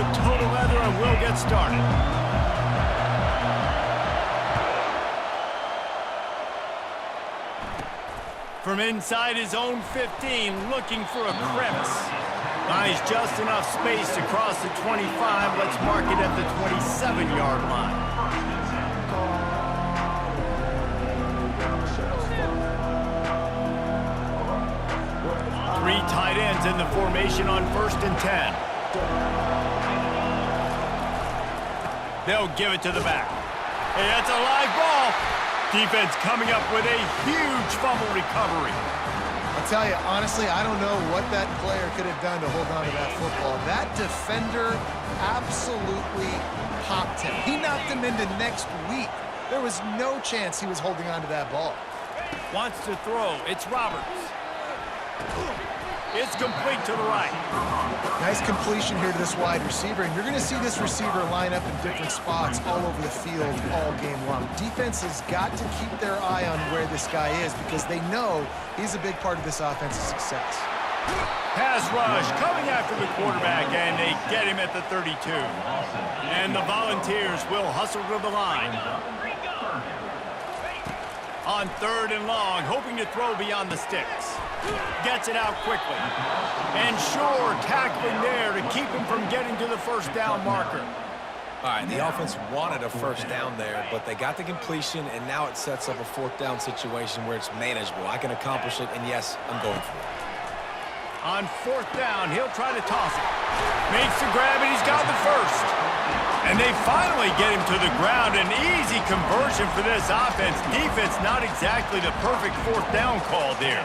with total leather, and we'll get started. From inside his own 15, looking for a crevice. Finds just enough space to cross the 25. Let's mark it at the 27-yard line. Three tight ends in the formation on 1st and 10. They'll give it to the back. Hey, that's a live ball. Defense coming up with a huge fumble recovery. I'll tell you, honestly, I don't know what that player could have done to hold on to that football. That defender absolutely popped him. He knocked him into next week. There was no chance he was holding on to that ball. Wants to throw. It's Roberts. It's complete to the right. Nice completion here to this wide receiver, and you're going to see this receiver line up in different spots all over the field all game long. Defense has got to keep their eye on where this guy is because they know he's a big part of this offense's success. Pass rush coming after the quarterback, and they get him at the 32. And the Volunteers will hustle to the line. On 3rd and long, hoping to throw beyond the sticks. Gets it out quickly. And sure, tackling there to keep him from getting to the first down marker. All right, the offense wanted a first down there, but they got the completion, and now it sets up a 4th down situation where it's manageable. I can accomplish it, and yes, I'm going for it. On 4th down, he'll try to toss it. Makes the grab, and he's got the first. And they finally get him to the ground. An easy conversion for this offense. Defense not exactly the perfect 4th down call there.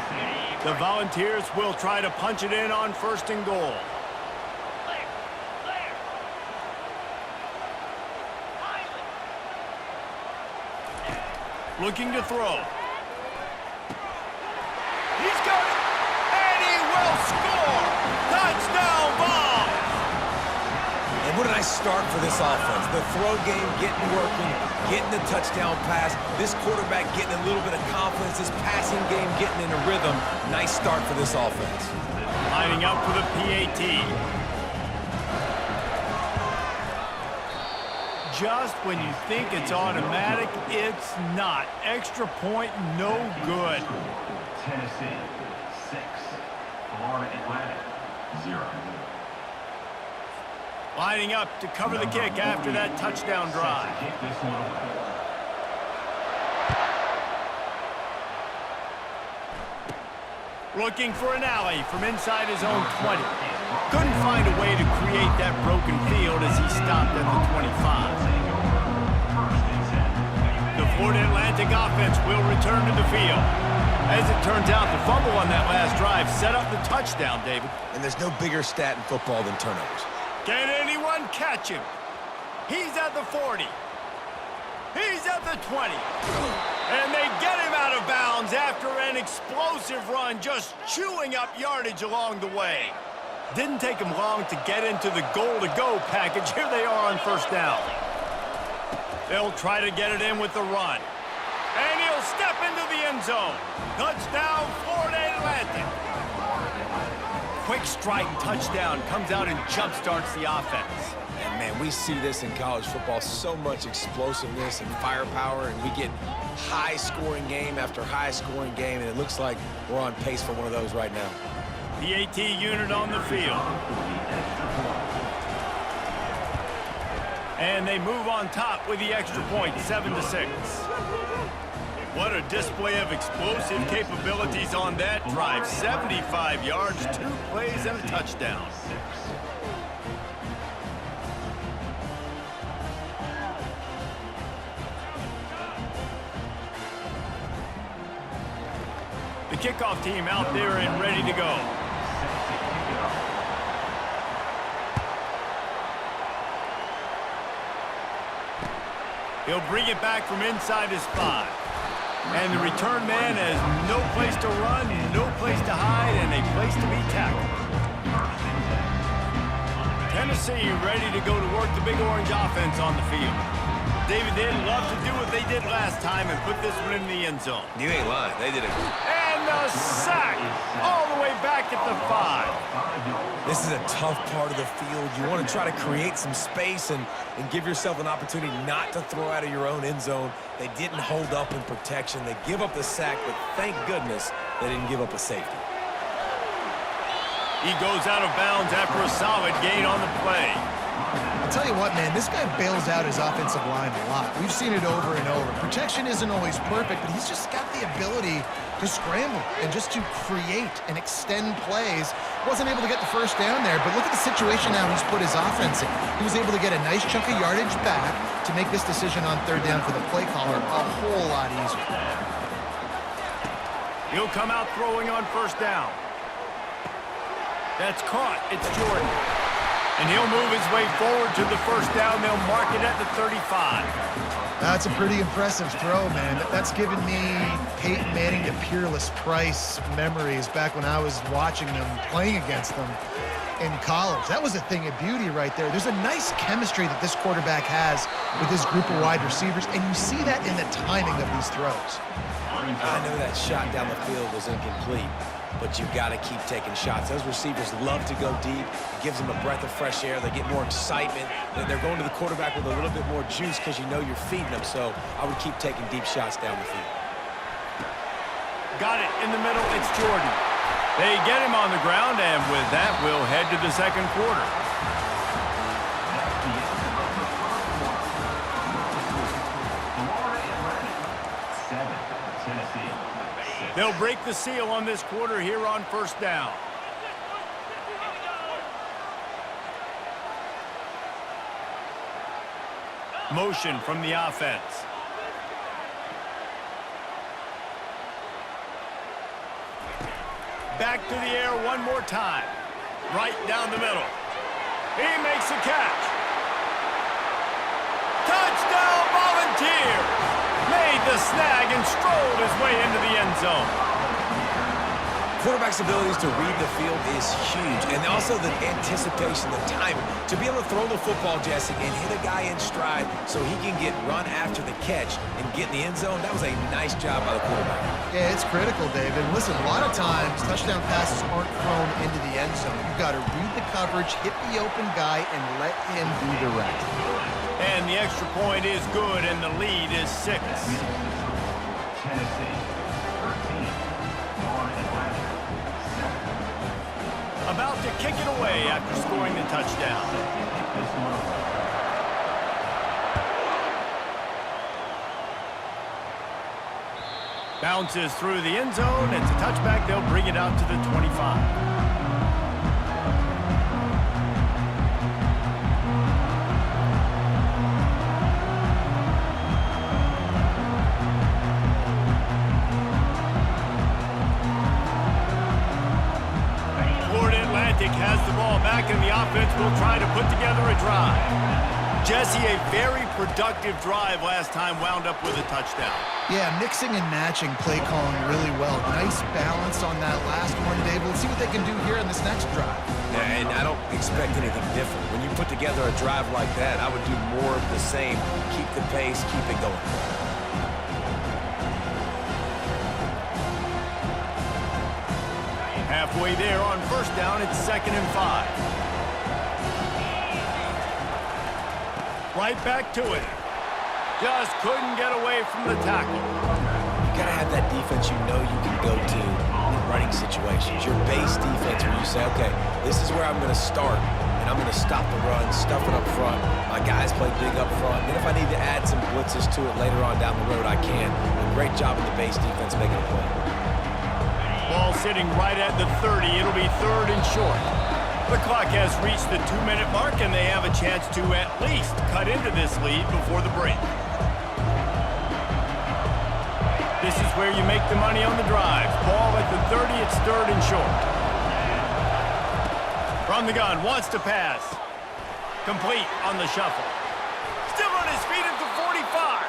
The Volunteers will try to punch it in on 1st and goal. Looking to throw. He's got it, and he will score! Touchdown ball! And what a nice start for this offense. The throw game getting working, getting the touchdown pass. This quarterback getting a little bit of confidence. This passing game getting in a rhythm. Nice start for this offense. Lining up for the PAT. Just when you think it's automatic, it's not. Extra point, no good. Tennessee, 6. Florida Atlantic, 0. Lining up to cover the kick after that touchdown drive. Looking for an alley from inside his own 20. Couldn't find a way to create that broken field as he stopped at the 25. The Florida Atlantic offense will return to the field. As it turns out, the fumble on that last drive set up the touchdown, David. And there's no bigger stat in football than turnovers. Can anyone catch him? He's at the 40. He's at the 20. And they get him out of bounds after an explosive run, just chewing up yardage along the way. Didn't take him long to get into the goal-to-go package. Here they are on 1st down. They'll try to get it in with the run. And he'll step into the end zone. Touchdown, Florida Atlantic. Quick strike touchdown comes out and jump-starts the offense. And, man, we see this in college football, so much explosiveness and firepower, and we get high-scoring game after high-scoring game, and it looks like we're on pace for one of those right now. The AT unit on the field. And they move on top with the extra point, 7-6. What a display of explosive capabilities on that drive. 75 yards, 2 plays, and a touchdown. The kickoff team out there and ready to go. He'll bring it back from inside his 5. And the return man has no place to run, no place to hide, and a place to be tackled. Tennessee ready to go to work the Big Orange offense on the field. David, they'd love to do what they did last time and put this one in the end zone. You ain't lying. They did it. And And the sack all the way back at the 5. This is a tough part of the field. You want to try to create some space and give yourself an opportunity not to throw out of your own end zone. They didn't hold up in protection. They give up the sack, but thank goodness they didn't give up a safety. He goes out of bounds after a solid gain on the play. I'll tell you what, man, this guy bails out his offensive line a lot. We've seen it over and over. Protection isn't always perfect, but he's just got the ability to scramble and just to create and extend plays. Wasn't able to get the first down there, but look at the situation now he's put his offense in. He was able to get a nice chunk of yardage back to make this decision on third down for the play caller a whole lot easier. He'll come out throwing on first down. That's caught. It's Jordan. And he'll move his way forward to the first down. They'll mark it at the 35. That's a pretty impressive throw, man. That's given me Peyton Manning to Peerless Price memories back when I was watching them, playing against them in college. That was a thing of beauty right there. There's a nice chemistry that this quarterback has with his group of wide receivers, and you see that in the timing of these throws. I know that shot down the field was incomplete, but you got to keep taking shots. Those receivers love to go deep. It gives them a breath of fresh air. They get more excitement. They're going to the quarterback with a little bit more juice because you know you're feeding them. So I would keep taking deep shots down the field. Got it in the middle. It's Jordan. They get him on the ground, and with that, we'll head to the second quarter. They'll break the seal on this quarter here on first down. Motion from the offense. Back to the air one more time. Right down the middle. He makes a catch. Touchdown Volunteers! Made the snag and strolled his way into the end zone. Quarterback's abilities to read the field is huge, and also the anticipation, the timing. To be able to throw the football, Jesse, and hit a guy in stride so he can get run after the catch and get in the end zone, that was a nice job by the quarterback. Yeah, it's critical, David. Listen, a lot of times touchdown passes aren't thrown into the end zone. You've got to read the coverage, hit the open guy, and let him do the rest. And the extra point is good, and the lead is 6. Tennessee, 13. About to kick it away after scoring the touchdown. Bounces through the end zone. It's a touchback. They'll bring it out to the 25. Has the ball back, and the offense will try to put together a drive. Jesse, a very productive drive last time, wound up with a touchdown. Yeah, mixing and matching play calling really well. Nice balance on that last one, Dave. Let's see what they can do here in this next drive. Yeah, and I don't expect anything different. When you put together a drive like that, I would do more of the same. Keep the pace, keep it going. Halfway there on first down, it's 2nd and 5. Right back to it. Just couldn't get away from the tackle. You got to have that defense you know you can go to in running situations. Your base defense where you say, okay, this is where I'm going to start, and I'm going to stop the run, stuff it up front. My guys play big up front. Then if I need to add some blitzes to it later on down the road, I can. A great job of the base defense making a play. Ball sitting right at the 30. It'll be 3rd and short. The clock has reached the 2-minute mark, and they have a chance to at least cut into this lead before the break. This is where you make the money on the drive. Ball at the 30. It's 3rd and short. From the gun, wants to pass. Complete on the shuffle. Still on his feet at the 45.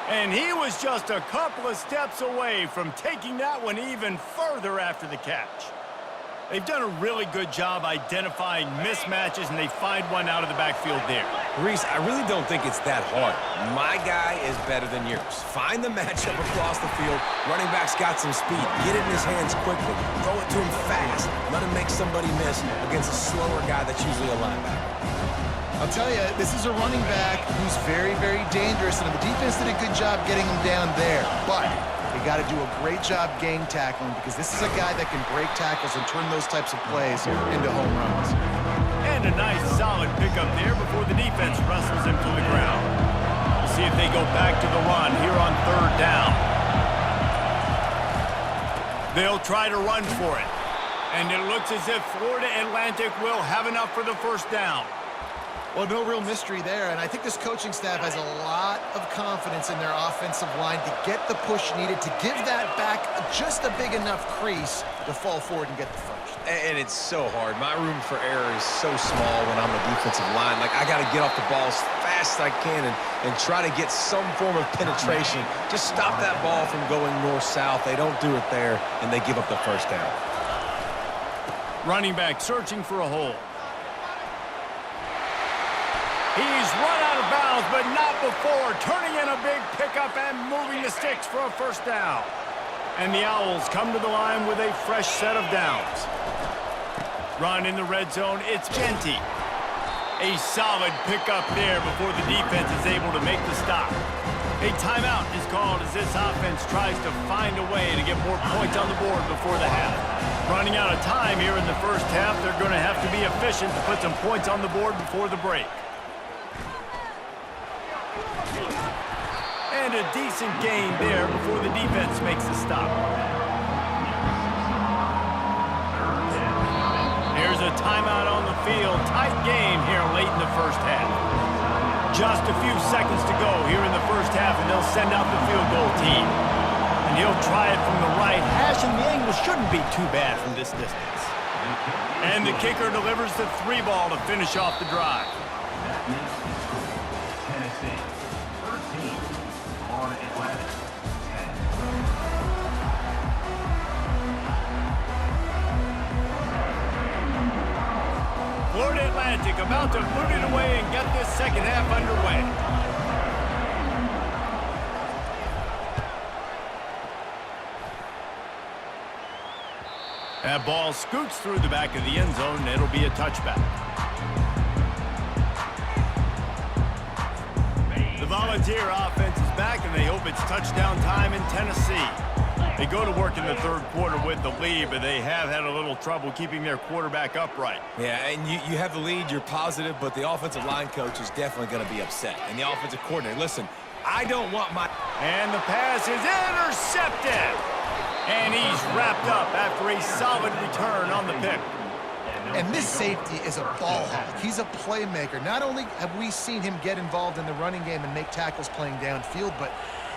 And he was just a couple of steps away from taking that one even further after the catch. They've done a really good job identifying mismatches, and they find one out of the backfield there. Reese, I really don't think it's that hard. My guy is better than yours. Find the matchup across the field. Running back's got some speed. Get it in his hands quickly. Throw it to him fast. Let him make somebody miss against a slower guy that's usually a linebacker. I'll tell you, this is a running back who's very, very dangerous, and the defense did a good job getting him down there. But they got to do a great job gang tackling because this is a guy that can break tackles and turn those types of plays into home runs. And a nice, solid pickup there before the defense wrestles him to the ground. We'll see if they go back to the run here on 3rd down. They'll try to run for it. And it looks as if Florida Atlantic will have enough for the 1st down. Well, no real mystery there, and I think this coaching staff has a lot of confidence in their offensive line to get the push needed to give that back just a big enough crease to fall forward and get the first. And it's so hard. My room for error is so small when I'm the defensive line. Like, I got to get off the ball as fast as I can and try to get some form of penetration. Just stop that ball from going north-south. They don't do it there, and they give up the 1st down. Running back searching for a hole. He's run out of bounds, but not before. Turning in a big pickup and moving the sticks for a 1st down. And the Owls come to the line with a fresh set of downs. Run in the red zone, it's Genty. A solid pickup there before the defense is able to make the stop. A timeout is called as this offense tries to find a way to get more points on the board before the half. Running out of time here in the 1st half, they're going to have to be efficient to put some points on the board before the break. And a decent gain there before the defense makes the stop. Here's a timeout on the field. Tight game here late in the 1st half. Just a few seconds to go here in the 1st half, and they'll send out the field goal team. And he'll try it from the right hash, and the angle shouldn't be too bad from this distance. And the kicker delivers the 3 ball to finish off the drive. Tennessee 13, Florida Atlantic 10. Florida Atlantic about to boot it away and get this 2nd half underway. That ball scoots through the back of the end zone, and it'll be a touchback. The Volunteer offense is back, and they hope it's touchdown time in Tennessee. They go to work in the 3rd quarter with the lead, but they have had a little trouble keeping their quarterback upright. Yeah, and you have the lead, you're positive, but the offensive line coach is definitely going to be upset. And the offensive coordinator, listen, I don't want my... And the pass is intercepted. And he's wrapped up after a solid return on the pick. And this safety is a ball hawk. He's a playmaker. Not only have we seen him get involved in the running game and make tackles playing downfield, but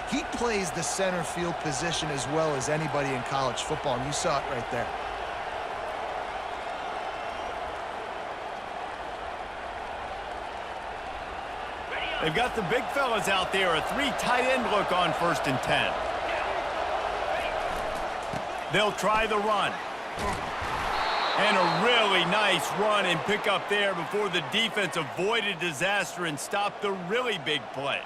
he plays the center field position as well as anybody in college football, and you saw it right there. They've got the big fellas out there, a 3 tight end look on 1st and 10. They'll try the run. And a really nice run and pick up there before the defense avoided disaster and stopped the really big play.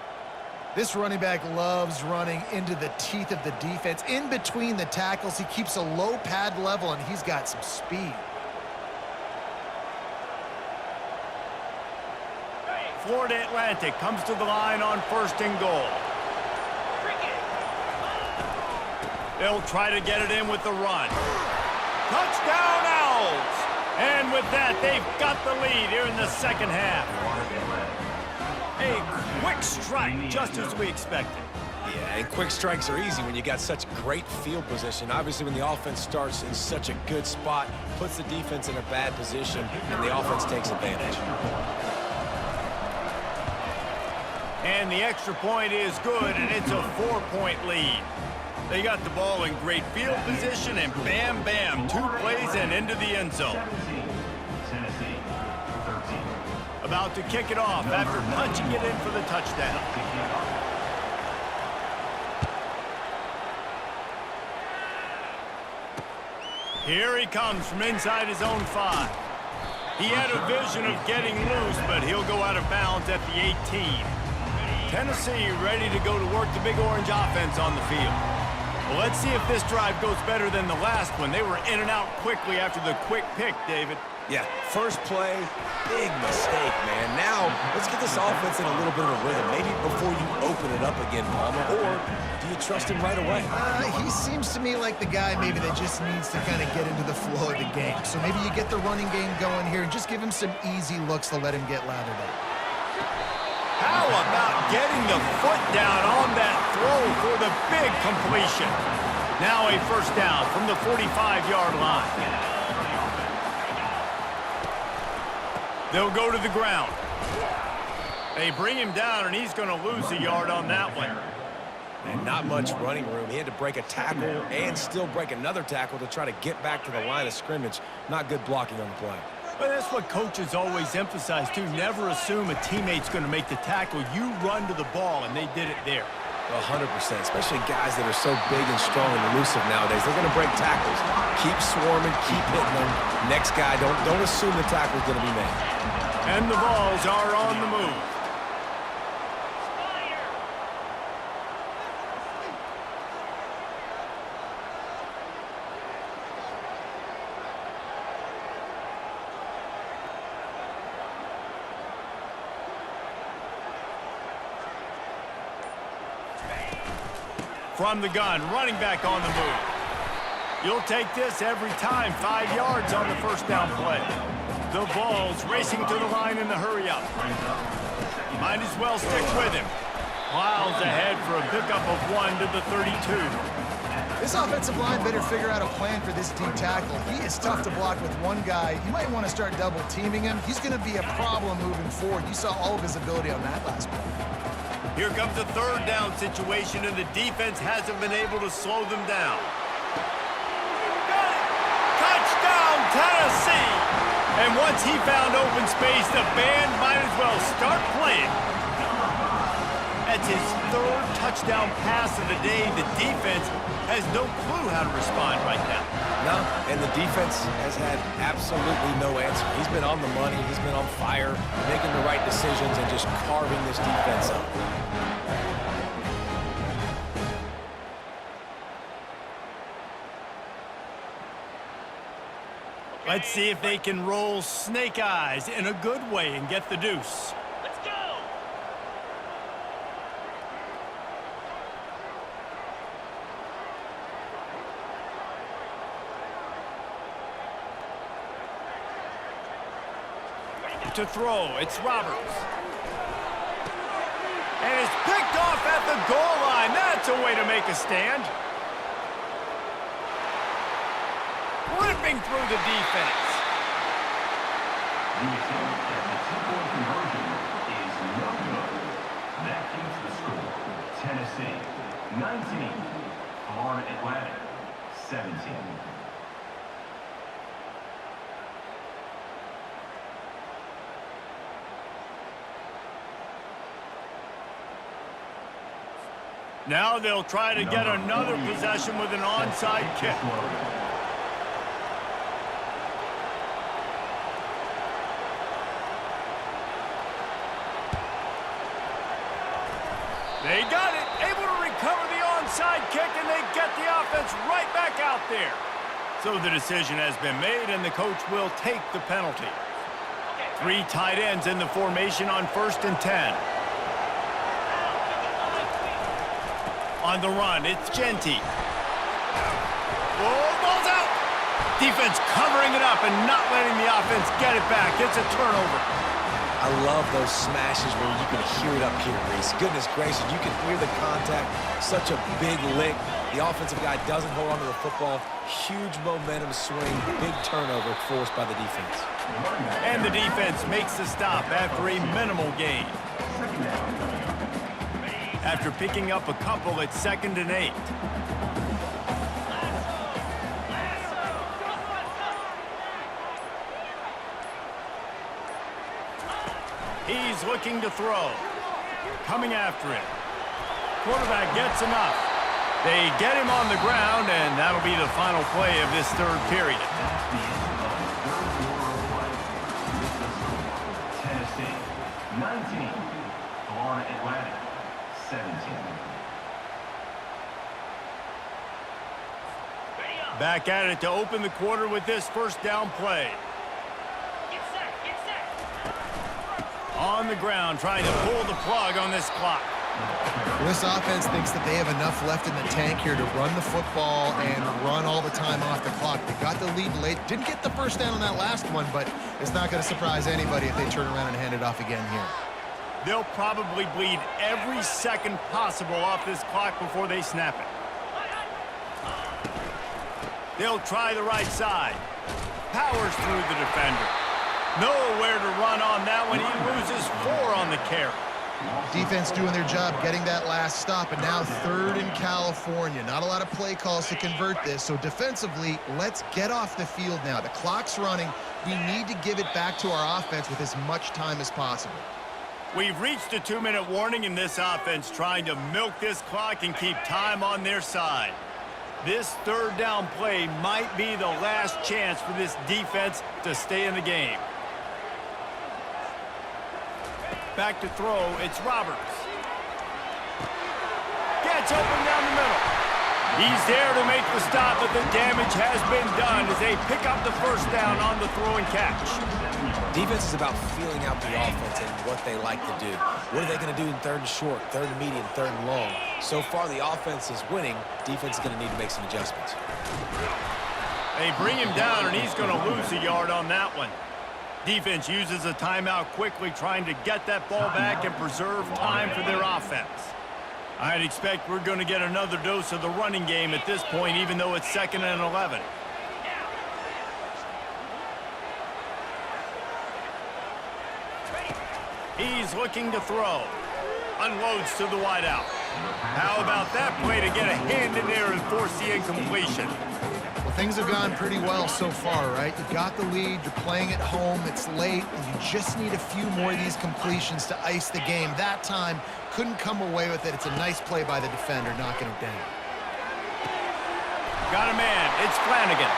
This running back loves running into the teeth of the defense. In between the tackles, he keeps a low pad level, and he's got some speed. Florida Atlantic comes to the line on 1st and goal. They'll try to get it in with the run. Touchdown, Owls! And with that, they've got the lead here in the 2nd half. A quick strike, just as we expected. Yeah, and quick strikes are easy when you got such great field position. Obviously, when the offense starts in such a good spot, puts the defense in a bad position, and the offense takes advantage. And the extra point is good, and it's a 4-point lead. They got the ball in great field position, and bam, bam, 2 plays and into the end zone. Tennessee 13. About to kick it off after punching it in for the touchdown. Here he comes from inside his own 5. He had a vision of getting loose, but he'll go out of bounds at the 18. Tennessee ready to go to work the Big Orange offense on the field. Well, let's see if this drive goes better than the last one. They were in and out quickly after the quick pick, David. Yeah, first play, big mistake, man. Now, let's get this offense in a little bit of a rhythm. Maybe before you open it up again, Palmer, or do you trust him right away? He seems to me like the guy maybe that just needs to kind of get into the flow of the game. So maybe you get the running game going here and just give him some easy looks to let him get lathered up. How about getting the foot down on that throw for the big completion? Now a first down from the 45-yard line. They'll go to the ground. They bring him down, and he's going to lose a yard on that one. And not much running room. He had to break a tackle and still break another tackle to try to get back to the line of scrimmage. Not good blocking on the play. But that's what coaches always emphasize, too. Never assume a teammate's going to make the tackle. You run to the ball, and they did it there. 100%, especially guys that are so big and strong and elusive nowadays. They're going to break tackles. Keep swarming, keep hitting them. Next guy, don't assume the tackle's going to be made. And the Vols are on the move. From the gun, running back on the move. You'll take this every time. 5 yards on the first down play. The Vols racing to the line in the hurry-up. Might as well stick with him. Plows ahead for a pickup of 1 to the 32. This offensive line better figure out a plan for this D tackle. He is tough to block with one guy. You might want to start double-teaming him. He's going to be a problem moving forward. You saw all of his ability on that last play. Here comes a third down situation, and the defense hasn't been able to slow them down. Got it! Touchdown, Tennessee! And once he found open space, the band might as well start playing. That's his third touchdown pass of the day. The defense has no clue how to respond right now. No, and the defense has had absolutely no answer. He's been on the money. He's been on fire, making the right decisions and just carving this defense up. Let's see if they can roll snake eyes in a good way and get the deuce. Let's go! To throw, it's Roberts. And it's picked off at the goal line. That's a way to make a stand. Ripping through the defense. The attempt at the two-point conversion is no good. That keeps the score. Tennessee, 19. Florida Atlantic, 17. Now they'll try to get another possession with an onside kick. They got it, able to recover the onside kick, and they get the offense right back out there. So the decision has been made, and the coach will take the penalty. 3 tight ends in the formation on 1st and 10. On the run, it's Genty. Oh, ball's out! Defense covering it up and not letting the offense get it back. It's a turnover. I love those smashes where you can hear it up here, Reese. Goodness gracious, you can hear the contact. Such a big lick. The offensive guy doesn't hold on to the football. Huge momentum swing, big turnover forced by the defense. And the defense makes the stop after a minimal gain. After picking up a couple at 2nd and 8. He's looking to throw. Coming after him. Quarterback gets enough. They get him on the ground, and that'll be the final play of this 3rd period. Back at it to open the quarter with this first down play. On the ground, trying to pull the plug on this clock. This offense thinks that they have enough left in the tank here to run the football and run all the time off the clock. They got the lead late. Didn't get the first down on that last one, but it's not going to surprise anybody if they turn around and hand it off again here. They'll probably bleed every second possible off this clock before they snap it. They'll try the right side. Powers through the defender. Nowhere to run on that one. He loses 4 on the carry. Defense doing their job, getting that last stop, and now 3rd in California. Not a lot of play calls to convert this, so defensively, let's get off the field now. The clock's running. We need to give it back to our offense with as much time as possible. We've reached a 2-minute warning in this offense, trying to milk this clock and keep time on their side. This 3rd down play might be the last chance for this defense to stay in the game. Back to throw, it's Roberts. Gets open down the middle. He's there to make the stop, but the damage has been done as they pick up the first down on the throw and catch. Defense is about feeling out the offense and what they like to do. What are they going to do in 3rd and short, 3rd and medium, 3rd and long? So far, the offense is winning. Defense is going to need to make some adjustments. They bring him down, and he's going to lose a yard on that one. Defense uses a timeout quickly, trying to get that ball back and preserve time for their offense. I'd expect we're going to get another dose of the running game at this point, even though it's 2nd and 11. He's looking to throw. Unloads to the wideout. How about that play to get a hand in there and force the incompletion? Well, things have gone pretty well so far, right? You've got the lead, you're playing at home, it's late, and you just need a few more of these completions to ice the game. That time, couldn't come away with it. It's a nice play by the defender, knocking it down. Got a man, it's Flanagan.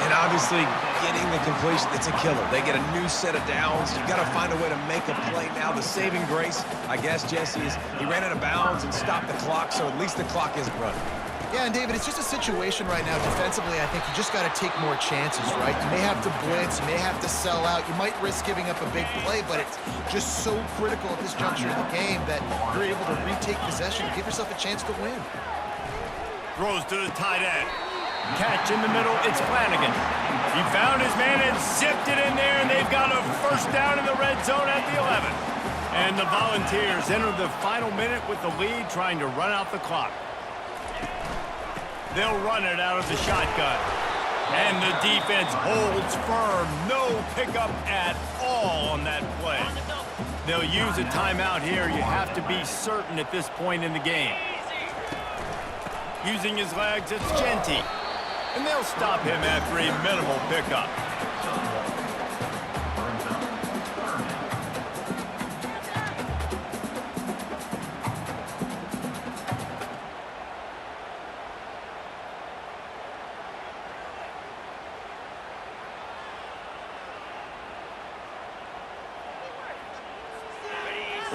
And obviously, getting the completion, it's a killer. They get a new set of downs. You've got to find a way to make a play now. The saving grace, I guess, Jesse, is he ran out of bounds and stopped the clock, so at least the clock isn't running. Yeah, and David, it's just a situation right now defensively. I think you just got to take more chances, right? You may have to blitz, you may have to sell out, you might risk giving up a big play, but it's just so critical at this juncture of the game that you're able to retake possession and give yourself a chance to win. Throws to the tight end. Catch in the middle, it's Flanagan. He found his man and zipped it in there, and they've got a first down in the red zone at the 11. And the Volunteers enter the final minute with the lead, trying to run out the clock. They'll run it out of the shotgun. And the defense holds firm. No pickup at all on that play. They'll use a timeout here. You have to be certain at this point in the game. Using his legs, it's Genty. And they'll stop him after a minimal pickup.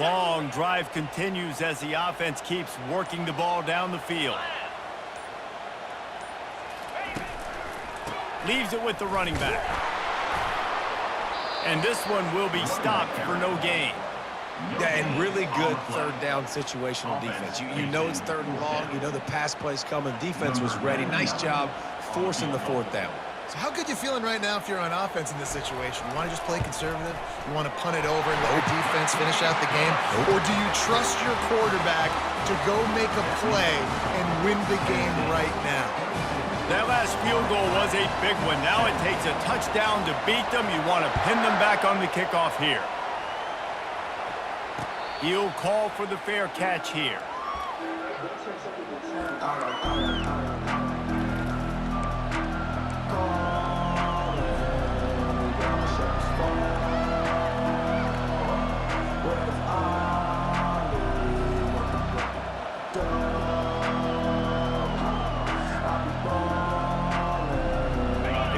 Long drive continues as the offense keeps working the ball down the field. Leaves it with the running back. And this one will be stopped for no gain. Yeah, and really good 3rd down situational defense. You know it's 3rd and long. You know the pass play's coming. Defense was ready. Nice job forcing the 4th down. So how good you feeling right now if you're on offense in this situation? You want to just play conservative? You want to punt it over and let your defense finish out the game? Or do you trust your quarterback to go make a play and win the game right now? That last field goal was a big one. Now it takes a touchdown to beat them. You want to pin them back on the kickoff here. He'll call for the fair catch here.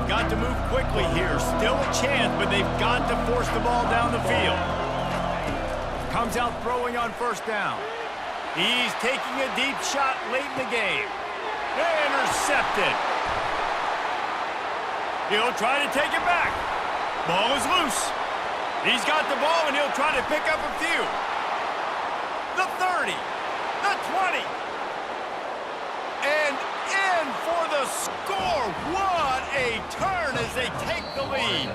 Got to move quickly here. Still a chance, but they've got to force the ball down the field. Comes out throwing on first down. He's taking a deep shot late in the game. Intercepted. He'll try to take it back. Ball is loose. He's got the ball, and he'll try to pick up a few. The 30, the 20, and in for the score. What a turn as they take the lead.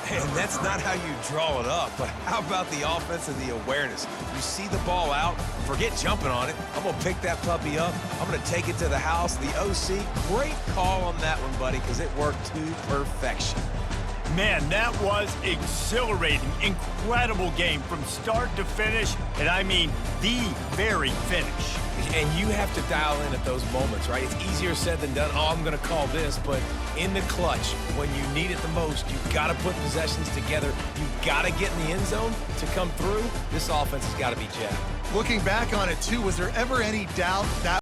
And that's not how you draw it up, but how about the offense and the awareness? You see the ball out, forget jumping on it. I'm going to pick that puppy up. I'm going to take it to the house. The OC, great call on that one, buddy, because it worked to perfection. Man, that was exhilarating. Incredible game from start to finish, and I mean the very finish. And you have to dial in at those moments, right? It's easier said than done. Oh, I'm going to call this, but in the clutch, when you need it the most, you've got to put possessions together. You've got to get in the end zone to come through. This offense has got to be jacked. Looking back on it, too, was there ever any doubt that